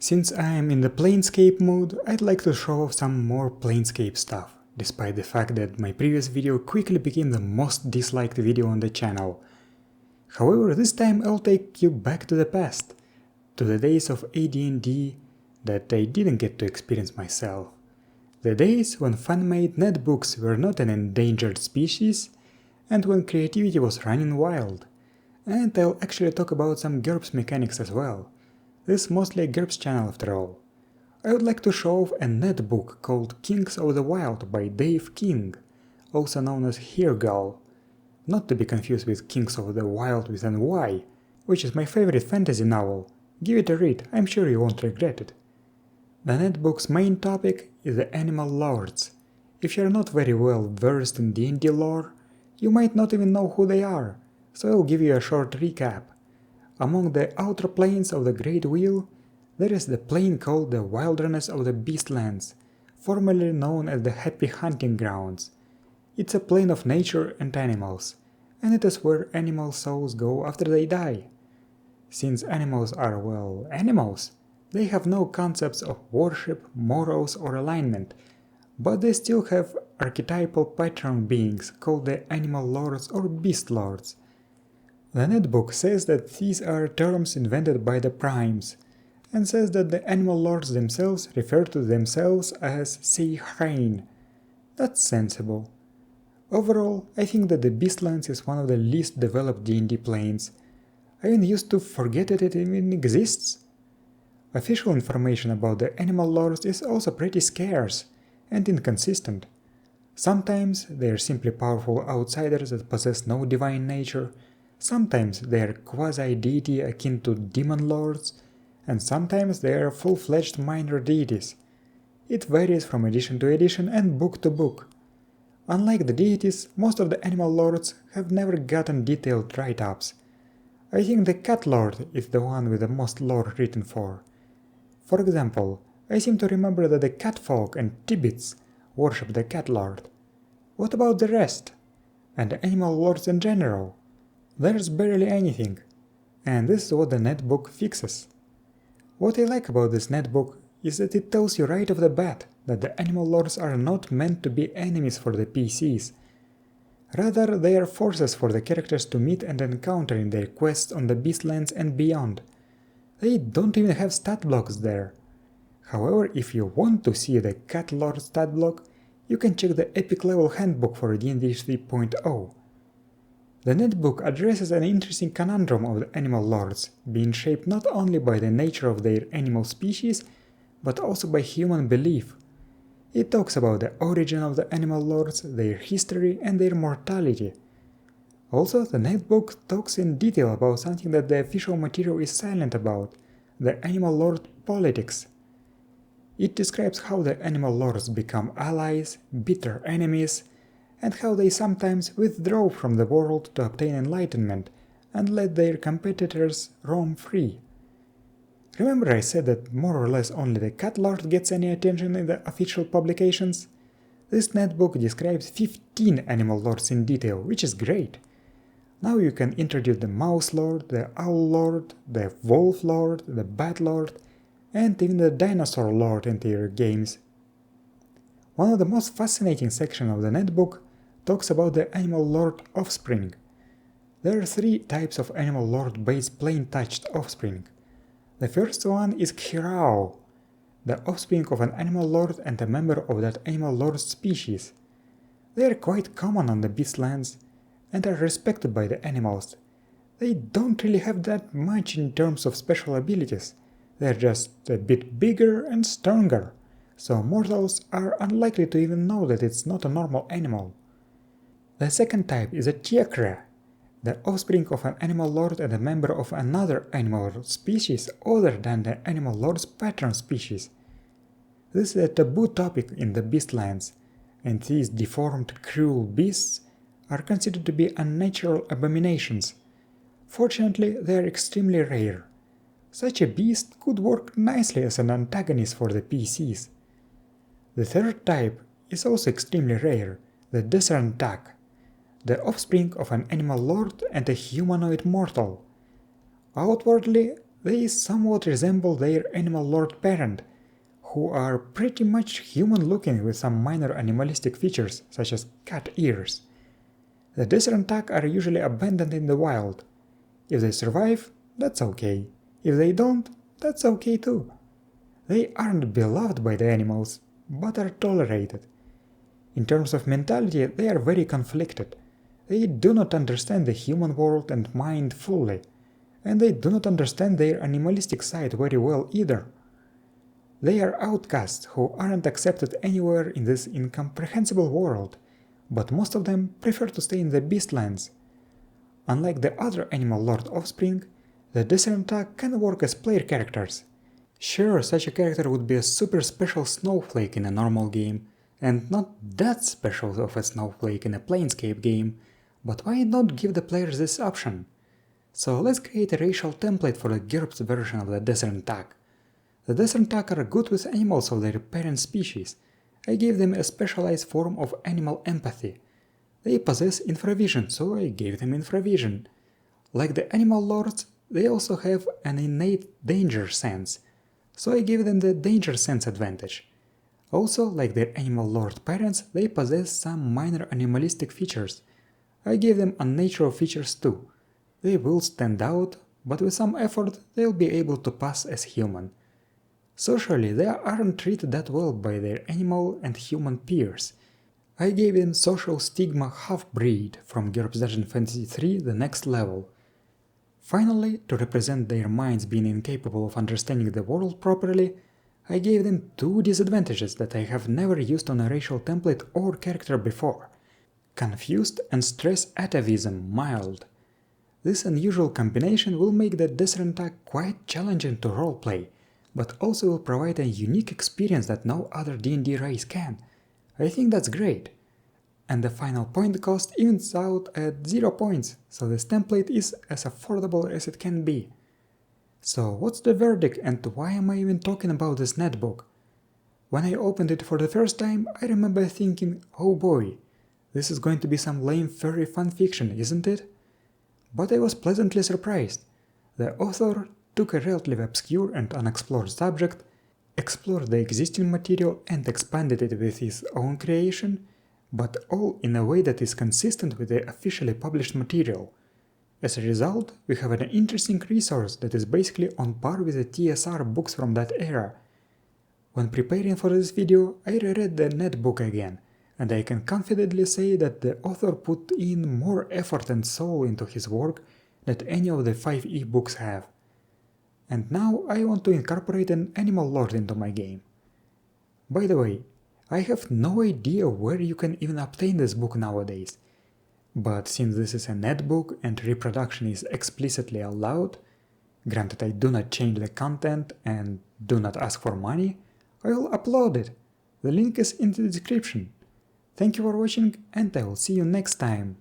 Since I am in the Planescape mode, I'd like to show off some more Planescape stuff, despite the fact that my previous video quickly became the most disliked video on the channel. However, this time I'll take you back to the past, to the days of AD&D that I didn't get to experience myself. The days when fan-made netbooks were not an endangered species, and when creativity was running wild. And I'll actually talk about some GURPS mechanics as well. This is mostly a GURPS channel after all. I would like to show off a netbook called Kings of the Wild by Dave King, also known as Heregul, not to be confused with Kings of the Wild with an Y, which is my favorite fantasy novel. Give it a read, I'm sure you won't regret it. The netbook's main topic is the animal lords. If you're not very well versed in D&D lore, you might not even know who they are, so I'll give you a short recap. Among the outer planes of the Great Wheel, there is the plane called the Wilderness of the Beastlands, formerly known as the Happy Hunting Grounds. It's a plane of nature and animals, and it is where animal souls go after they die. Since animals are, well, animals, they have no concepts of worship, morals or alignment, but they still have archetypal patron beings called the Animal Lords or Beast Lords. The netbook says that these are terms invented by the primes, and says that the Animal Lords themselves refer to themselves as Seihrein. That's sensible. Overall, I think that the Beastlands is one of the least developed D&D planes. I even used to forget that it even exists. Official information about the Animal Lords is also pretty scarce and inconsistent. Sometimes they are simply powerful outsiders that possess no divine nature, sometimes they are quasi-deity akin to demon lords, and sometimes they are full-fledged minor deities. It varies from edition to edition and book to book. Unlike the deities, most of the animal lords have never gotten detailed write-ups. I think the cat lord is the one with the most lore written for. For example, I seem to remember that the catfolk and Tibbits worship the cat lord. What about the rest? And the animal lords in general? There's barely anything, and this is what the netbook fixes. What I like about this netbook is that it tells you right off the bat that the animal lords are not meant to be enemies for the PCs. Rather, they are forces for the characters to meet and encounter in their quests on the Beastlands and beyond. They don't even have stat blocks there. However, if you want to see the Cat Lord stat block, you can check the Epic Level Handbook for D&D 3.0. The netbook addresses an interesting conundrum of the animal lords, being shaped not only by the nature of their animal species, but also by human belief. It talks about the origin of the animal lords, their history and their mortality. Also, the netbook talks in detail about something that the official material is silent about, the animal lord politics. It describes how the animal lords become allies, bitter enemies, and how they sometimes withdraw from the world to obtain enlightenment and let their competitors roam free. Remember I said that more or less only the Cat Lord gets any attention in the official publications? This netbook describes 15 animal lords in detail, which is great. Now you can introduce the Mouse Lord, the Owl Lord, the Wolf Lord, the Bat Lord, and even the Dinosaur Lord into your games. One of the most fascinating sections of the netbook talks about the Animal Lord offspring. There are 3 types of Animal Lord-based plane-touched offspring. The first one is Heregul, the offspring of an Animal Lord and a member of that Animal Lord species. They are quite common on the Beastlands and are respected by the animals. They don't really have that much in terms of special abilities, they're just a bit bigger and stronger, so mortals are unlikely to even know that it's not a normal animal. The second type is a Tiekra, the offspring of an animal lord and a member of another animal species other than the animal lord's patron species. This is a taboo topic in the Beastlands, and these deformed, cruel beasts are considered to be unnatural abominations. Fortunately, they are extremely rare. Such a beast could work nicely as an antagonist for the PCs. The third type is also extremely rare, the Deserantak, the offspring of an animal lord and a humanoid mortal. Outwardly, they somewhat resemble their animal lord parent, who are pretty much human-looking with some minor animalistic features such as cat ears. The Deserentak are usually abandoned in the wild. If they survive, that's okay. If they don't, that's okay too. They aren't beloved by the animals, but are tolerated. In terms of mentality, they are very conflicted. They do not understand the human world and mind fully, and they do not understand their animalistic side very well either. They are outcasts who aren't accepted anywhere in this incomprehensible world, but most of them prefer to stay in the Beastlands. Unlike the other Animal Lord offspring, the Deserentak can work as player characters. Sure, such a character would be a super special snowflake in a normal game, and not that special of a snowflake in a Planescape game, but why not give the players this option? So let's create a racial template for the GURPS version of the Deserentak. The Deserentak are good with animals of their parent species. I gave them a specialized form of animal empathy. They possess infravision, so I gave them infravision. Like the animal lords, they also have an innate danger sense, so I gave them the danger sense advantage. Also, like their animal lord parents, they possess some minor animalistic features. I gave them unnatural features too. They will stand out, but with some effort they'll be able to pass as human. Socially, they aren't treated that well by their animal and human peers. I gave them social stigma half-breed from GURPS Dungeon Fantasy 3 the next level. Finally, to represent their minds being incapable of understanding the world properly, I gave them two disadvantages that I have never used on a racial template or character before. Confused and stress atavism mild. This unusual combination will make the Deserentak quite challenging to roleplay, but also will provide a unique experience that no other D&D race can. I think that's great. And the final point cost evens out at 0 points, so this template is as affordable as it can be. So what's the verdict and why am I even talking about this netbook? When I opened it for the first time, I remember thinking, oh boy, this is going to be some lame furry fanfiction, isn't it? But I was pleasantly surprised. The author took a relatively obscure and unexplored subject, explored the existing material and expanded it with his own creation, but all in a way that is consistent with the officially published material. As a result, we have an interesting resource that is basically on par with the TSR books from that era. When preparing for this video, I reread the Netbook again, and I can confidently say that the author put in more effort and soul into his work than any of the 5 ebooks have. And now I want to incorporate an animal lord into my game. By the way, I have no idea where you can even obtain this book nowadays, but since this is a netbook and reproduction is explicitly allowed, granted I do not change the content and do not ask for money, I will upload it. The link is in the description. Thank you for watching and I will see you next time.